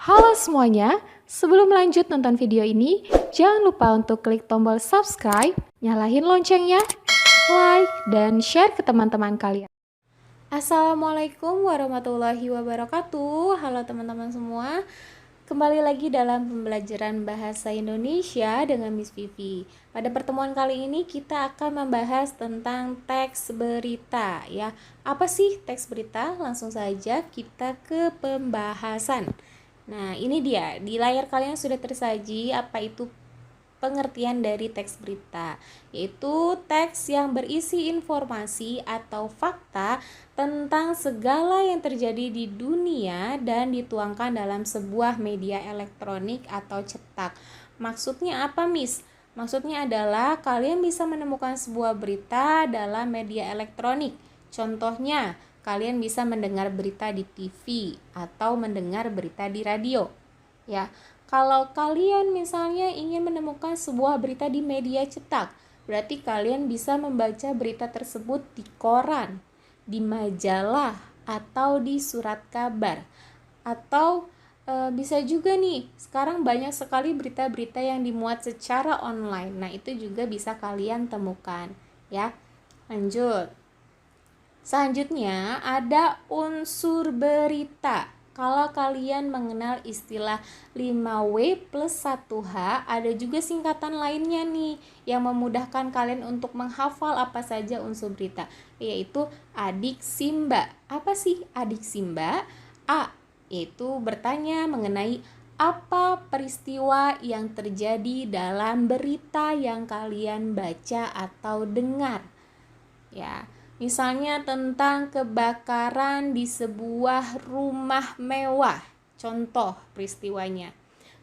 Halo semuanya, sebelum lanjut nonton video ini, jangan lupa untuk klik tombol subscribe, nyalain loncengnya, like, dan share ke teman-teman kalian. Assalamualaikum warahmatullahi wabarakatuh. Halo teman-teman semua, kembali lagi dalam pembelajaran bahasa Indonesia dengan Miss Vivi. Pada pertemuan kali ini kita akan membahas tentang teks berita ya. Apa sih teks berita? Langsung saja kita ke pembahasan. Nah, ini dia, di layar kalian sudah tersaji apa itu pengertian dari teks berita, yaitu teks yang berisi informasi atau fakta tentang segala yang terjadi di dunia dan dituangkan dalam sebuah media elektronik atau cetak. Maksudnya apa, Miss? Maksudnya adalah kalian bisa menemukan sebuah berita dalam media elektronik. Contohnya, kalian bisa mendengar berita di TV atau mendengar berita di radio. Ya, kalau kalian misalnya ingin menemukan sebuah berita di media cetak, berarti kalian bisa membaca berita tersebut di koran, di majalah, atau di surat kabar. Atau bisa juga nih, sekarang banyak sekali berita-berita yang dimuat secara online. Nah, itu juga bisa kalian temukan, ya. Lanjut. Selanjutnya ada unsur berita. Kalau kalian mengenal istilah 5W plus 1H, ada juga singkatan lainnya nih yang memudahkan kalian untuk menghafal apa saja unsur berita, yaitu adiksimba. Apa sih adiksimba? A, yaitu bertanya mengenai apa peristiwa yang terjadi dalam berita yang kalian baca atau dengar. Ya, misalnya tentang kebakaran di sebuah rumah mewah, contoh peristiwanya.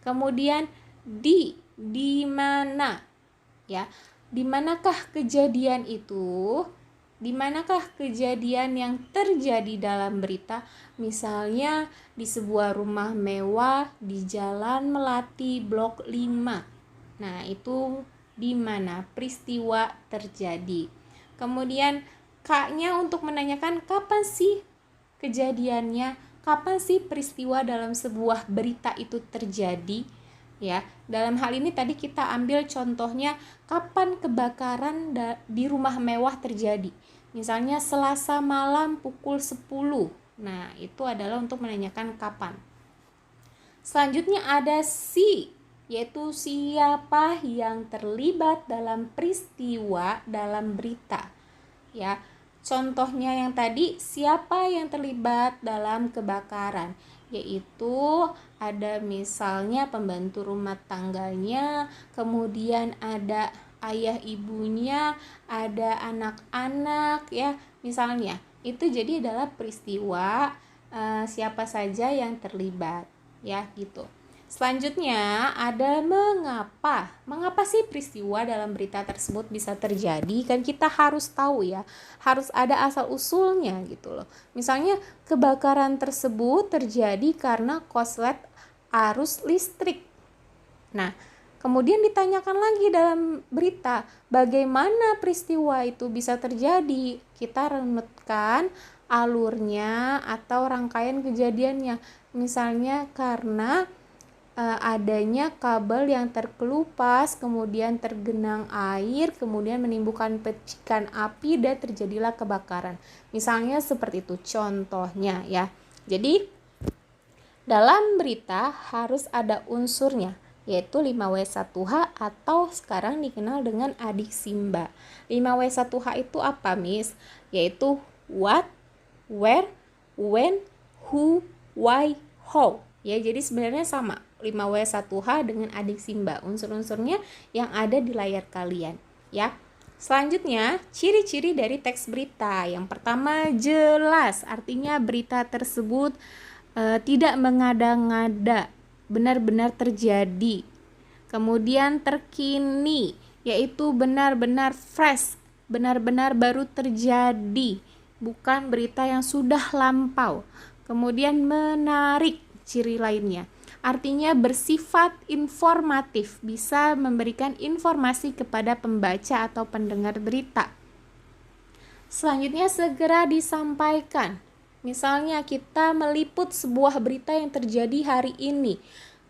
Kemudian di mana, ya, di manakah kejadian itu? Di manakah kejadian yang terjadi dalam berita? Misalnya di sebuah rumah mewah di Jalan Melati Blok 5. Nah, itu di mana peristiwa terjadi. Kemudian K-nya untuk menanyakan kapan sih kejadiannya, kapan sih peristiwa dalam sebuah berita itu terjadi, ya. Dalam hal ini tadi kita ambil contohnya kapan kebakaran di rumah mewah terjadi. Misalnya Selasa malam pukul 10. Nah, itu adalah untuk menanyakan kapan. Selanjutnya ada si, yaitu siapa yang terlibat dalam peristiwa dalam berita. Ya, contohnya yang tadi, siapa yang terlibat dalam kebakaran, yaitu ada misalnya pembantu rumah tangganya, kemudian ada ayah ibunya, ada anak-anak, ya, misalnya itu jadi adalah peristiwa siapa saja yang terlibat, ya, gitu. Selanjutnya ada mengapa. Mengapa sih peristiwa dalam berita tersebut bisa terjadi? Kan kita harus tahu ya, harus ada asal usulnya gitu loh. Misalnya kebakaran tersebut terjadi karena korslet arus listrik. Nah, kemudian ditanyakan lagi dalam berita, bagaimana peristiwa itu bisa terjadi? Kita runutkan alurnya atau rangkaian kejadiannya. Misalnya karena adanya kabel yang terkelupas, kemudian tergenang air, kemudian menimbulkan percikan api dan terjadilah kebakaran. Misalnya seperti itu contohnya ya. Jadi dalam berita harus ada unsurnya, yaitu 5W1H atau sekarang dikenal dengan adiksimba. 5W1H itu apa, Miss? Yaitu what, where, when, who, why, how. Ya, jadi sebenarnya sama 5W1H dengan adiksimba, unsur-unsurnya yang ada di layar kalian, ya. Selanjutnya, ciri-ciri dari teks berita. Yang pertama, jelas, artinya berita tersebut tidak mengada-ngada, benar-benar terjadi. Kemudian terkini, yaitu benar-benar fresh, benar-benar baru terjadi, bukan berita yang sudah lampau. Kemudian menarik, ciri lainnya, artinya bersifat informatif, bisa memberikan informasi kepada pembaca atau pendengar berita. Selanjutnya segera disampaikan. Misalnya kita meliput sebuah berita yang terjadi hari ini.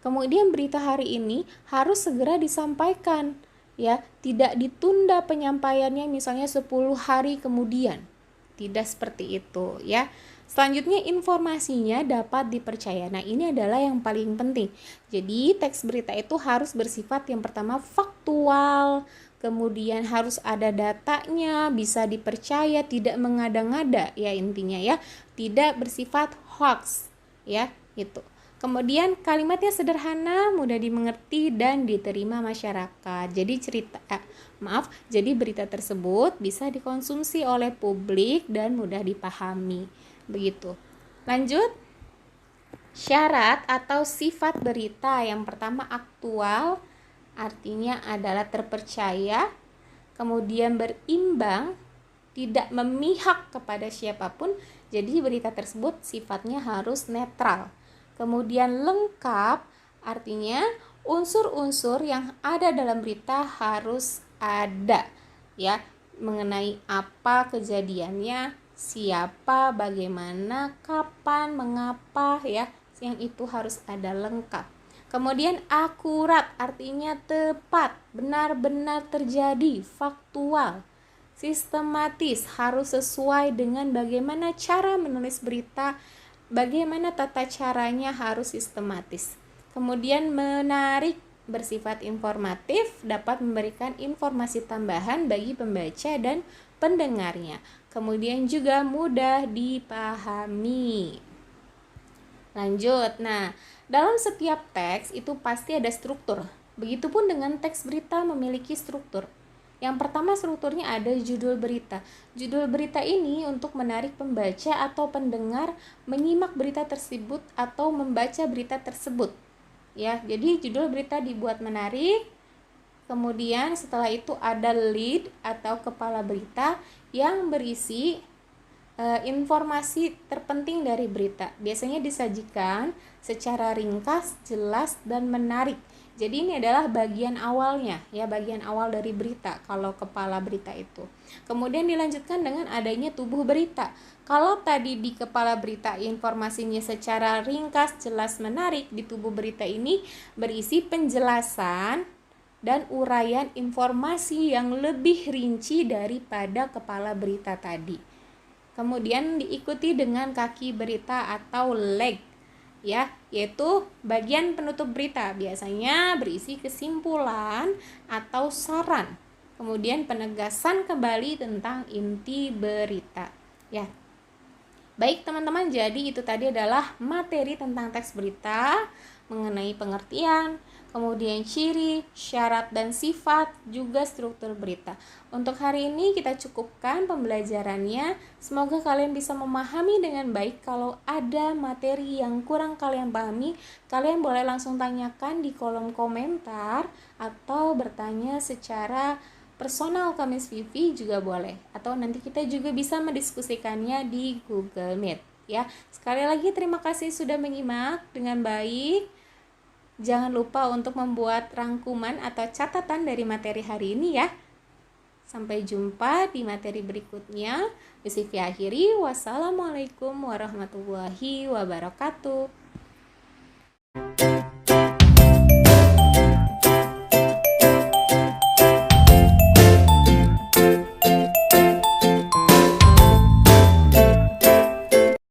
Kemudian berita hari ini harus segera disampaikan, ya, tidak ditunda penyampaiannya misalnya 10 hari kemudian. Tidak seperti itu, ya. Selanjutnya informasinya dapat dipercaya. Nah, ini adalah yang paling penting. Jadi, teks berita itu harus bersifat yang pertama faktual, kemudian harus ada datanya, bisa dipercaya, tidak mengada-ngada, ya intinya ya. Tidak bersifat hoax, ya, gitu. Kemudian kalimatnya sederhana, mudah dimengerti dan diterima masyarakat. Jadi jadi berita tersebut bisa dikonsumsi oleh publik dan mudah dipahami. Begitu. Lanjut. Syarat atau sifat berita yang pertama aktual, artinya adalah terpercaya, kemudian berimbang, tidak memihak kepada siapapun. Jadi berita tersebut sifatnya harus netral. Kemudian lengkap, artinya unsur-unsur yang ada dalam berita harus ada, ya, mengenai apa kejadiannya, siapa, bagaimana, kapan, mengapa, ya, yang itu harus ada lengkap. Kemudian akurat, artinya tepat, benar-benar terjadi, faktual. Sistematis, harus sesuai dengan bagaimana cara menulis berita, bagaimana tata caranya harus sistematis. Kemudian menarik, bersifat informatif, dapat memberikan informasi tambahan bagi pembaca dan pendengarnya. Kemudian juga mudah dipahami. Lanjut. Nah, dalam setiap teks itu pasti ada struktur. Begitupun dengan teks berita memiliki struktur. Yang pertama strukturnya ada judul berita. Judul berita ini untuk menarik pembaca atau pendengar menyimak berita tersebut atau membaca berita tersebut. Ya, jadi judul berita dibuat menarik. Kemudian setelah itu ada lead atau kepala berita yang berisi informasi terpenting dari berita. Biasanya disajikan secara ringkas, jelas, dan menarik. Jadi ini adalah bagian awalnya, ya, bagian awal dari berita kalau kepala berita itu. Kemudian dilanjutkan dengan adanya tubuh berita. Kalau tadi di kepala berita informasinya secara ringkas, jelas, menarik, di tubuh berita ini berisi penjelasan dan uraian informasi yang lebih rinci daripada kepala berita tadi. Kemudian diikuti dengan kaki berita atau leg, ya, yaitu bagian penutup berita, biasanya berisi kesimpulan atau saran. Kemudian penegasan kembali tentang inti berita, ya. Baik teman-teman, jadi itu tadi adalah materi tentang teks berita mengenai pengertian, kemudian ciri, syarat dan sifat, juga struktur berita. Untuk hari ini kita cukupkan pembelajarannya. Semoga kalian bisa memahami dengan baik. Kalau ada materi yang kurang kalian pahami, kalian boleh langsung tanyakan di kolom komentar atau bertanya secara personal ke Miss Vivi juga boleh. Atau nanti kita juga bisa mendiskusikannya di Google Meet, ya. Sekali lagi terima kasih sudah menyimak dengan baik. Jangan lupa untuk membuat rangkuman atau catatan dari materi hari ini, ya. Sampai jumpa di materi berikutnya. Miss Vivi akhiri. Wassalamualaikum warahmatullahi wabarakatuh.